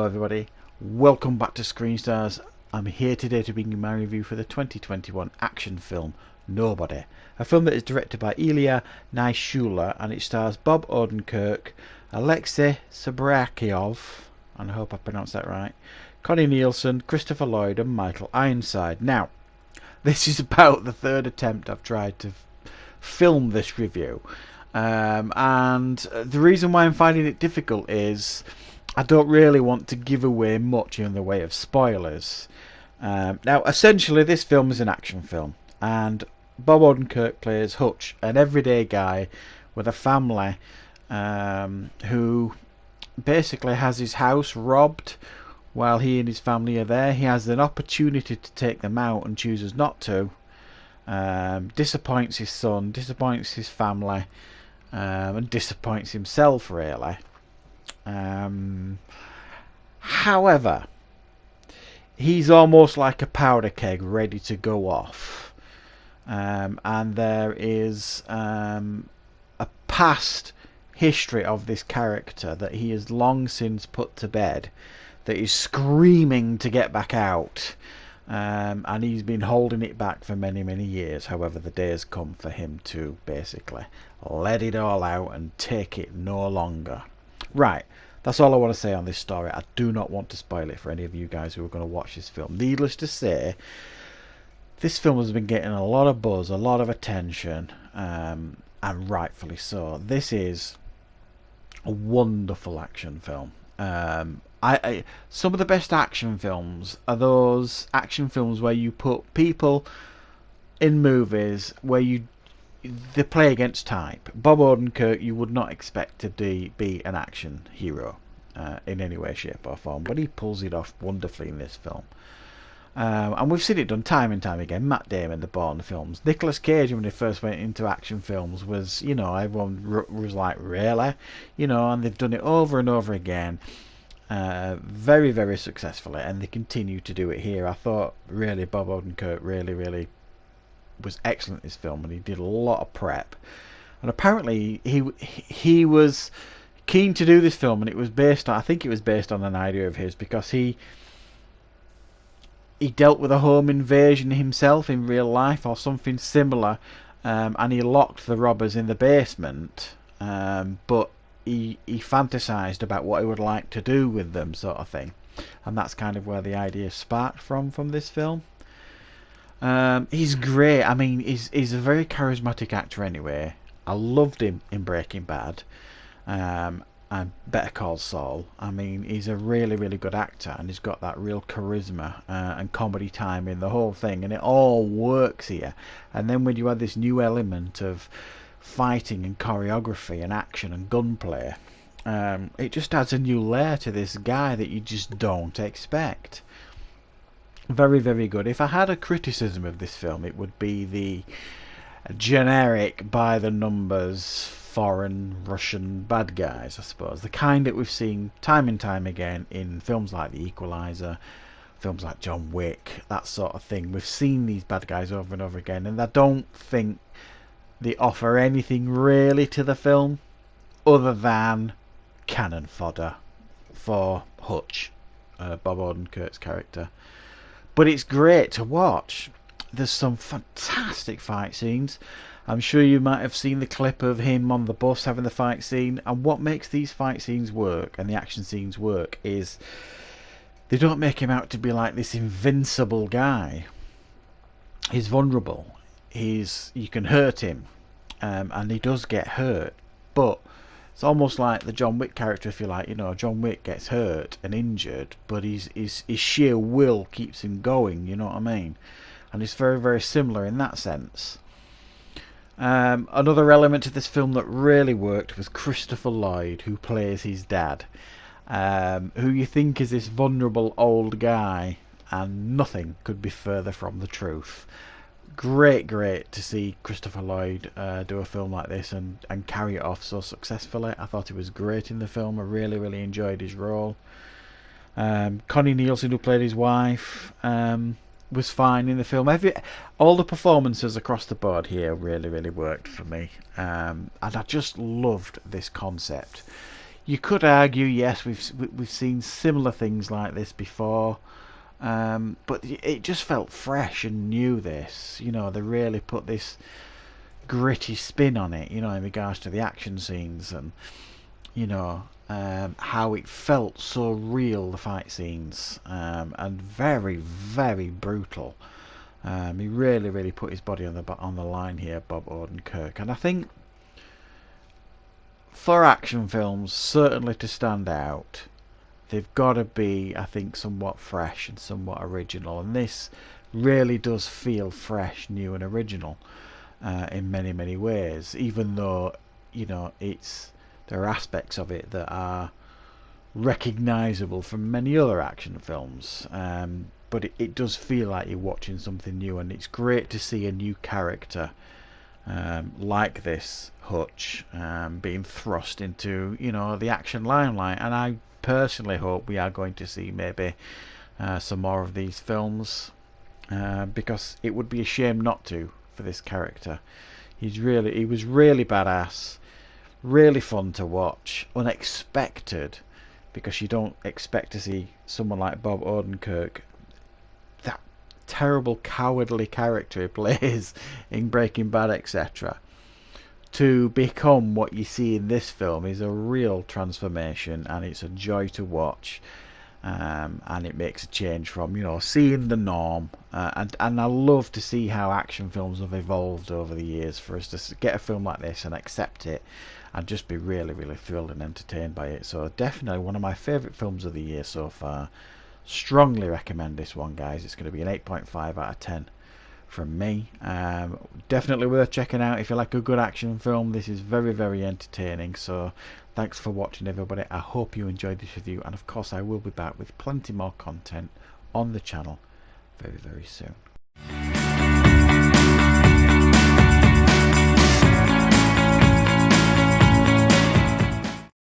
everybody, welcome back to Screen Stars. I'm here today to bring you my review for the 2021 action film Nobody, a film that is directed by Elia Schuler and it stars Bob Odenkirk, Alexei Sabrakiov, and I hope I pronounced that right, Connie Nielsen, Christopher Lloyd and Michael Ironside. Now, this is about the third attempt I've tried to film this review, and the reason why I'm finding it difficult is I don't really want to give away much in the way of spoilers. Now, essentially, this film is an action film, and Bob Odenkirk plays Hutch, an everyday guy with a family who basically has his house robbed while he and his family are there. He has an opportunity to take them out and chooses not to. Disappoints his son, disappoints his family, and disappoints himself, really. However, he's almost like a powder keg ready to go off, and there is a past history of this character that he has long since put to bed, that is screaming to get back out, and he's been holding it back for many years. However, the day has come for him to basically let it all out and take it no longer. Right, that's all I want to say on this story. I do not want to spoil it for any of you guys who are going to watch this film. Needless to say, this film has been getting a lot of buzz, a lot of attention, and rightfully so. This is a wonderful action film. Some of the best action films are those action films where you put people in movies where they play against type. Bob Odenkirk, you would not expect to be an action hero in any way, shape or form, but he pulls it off wonderfully in this film. And we've seen it done time and time again. Matt Damon, the Bourne films. Nicolas Cage, when he first went into action films, was, everyone was like, really? And they've done it over and over again. Very successfully, and they continue to do it here. I thought, really, Bob Odenkirk really was excellent in this film, and he did a lot of prep. And apparently, he was keen to do this film, and I think it was based on an idea of his, because he dealt with a home invasion himself in real life or something similar, and he locked the robbers in the basement, but he fantasized about what he would like to do with them, sort of thing, and that's kind of where the idea sparked from this film. He's great. I mean, he's a very charismatic actor anyway. I loved him in Breaking Bad, and Better Call Saul. I mean, he's a really good actor, and he's got that real charisma and comedy time in the whole thing, and it all works here. And then when you add this new element of fighting and choreography and action and gunplay, it just adds a new layer to this guy that you just don't expect. Very good. If I had a criticism of this film, it would be the generic, by the numbers, foreign Russian bad guys, I suppose. The kind that we've seen time and time again in films like The Equalizer, films like John Wick, that sort of thing. We've seen these bad guys over and over again, and I don't think they offer anything really to the film other than cannon fodder for Hutch, Bob Odenkirk's character. But it's great to watch. There's some fantastic fight scenes. I'm sure you might have seen the clip of him on the bus having the fight scene. And what makes these fight scenes work and the action scenes work is they don't make him out to be like this invincible guy. He's vulnerable. You can hurt him, and he does get hurt. But it's almost like the John Wick character, if you like. John Wick gets hurt and injured, but his sheer will keeps him going, you know what I mean? And it's very similar in that sense. Another element to this film that really worked was Christopher Lloyd, who plays his dad, who you think is this vulnerable old guy, and nothing could be further from the truth. Great to see Christopher Lloyd do a film like this and carry it off so successfully. I thought he was great in the film. I really enjoyed his role. Connie Nielsen, who played his wife, was fine in the film. All the performances across the board here really worked for me, and I just loved this concept. You could argue, yes, we've seen similar things like this before, but it just felt fresh and new. This, they really put this gritty spin on it, in regards to the action scenes and how it felt so real, the fight scenes, and very, very brutal. He really, really put his body on the line here, Bob Odenkirk, and I think for action films, certainly to stand out, they've got to be, I think, somewhat fresh and somewhat original, and this really does feel fresh, new, and original in many, many ways. Even though there are aspects of it that are recognisable from many other action films, but it does feel like you're watching something new, and it's great to see a new character like this Hutch being thrust into the action limelight. And I personally hope we are going to see maybe some more of these films, because it would be a shame not to for this character. He was really badass, really fun to watch, unexpected, because you don't expect to see someone like Bob Odenkirk, that terrible cowardly character he plays in Breaking Bad, etc., to become what you see in this film is a real transformation, and it's a joy to watch. And it makes a change from seeing the norm, and I love to see how action films have evolved over the years for us to get a film like this and accept it and just be really, really thrilled and entertained by it. So definitely one of my favourite films of the year so far. Strongly recommend this one, guys. It's going to be an 8.5 out of 10 from me. Definitely worth checking out if you like a good action film. This is very, very entertaining. So thanks for watching, everybody. I hope you enjoyed this review, and of course I will be back with plenty more content on the channel very, very soon.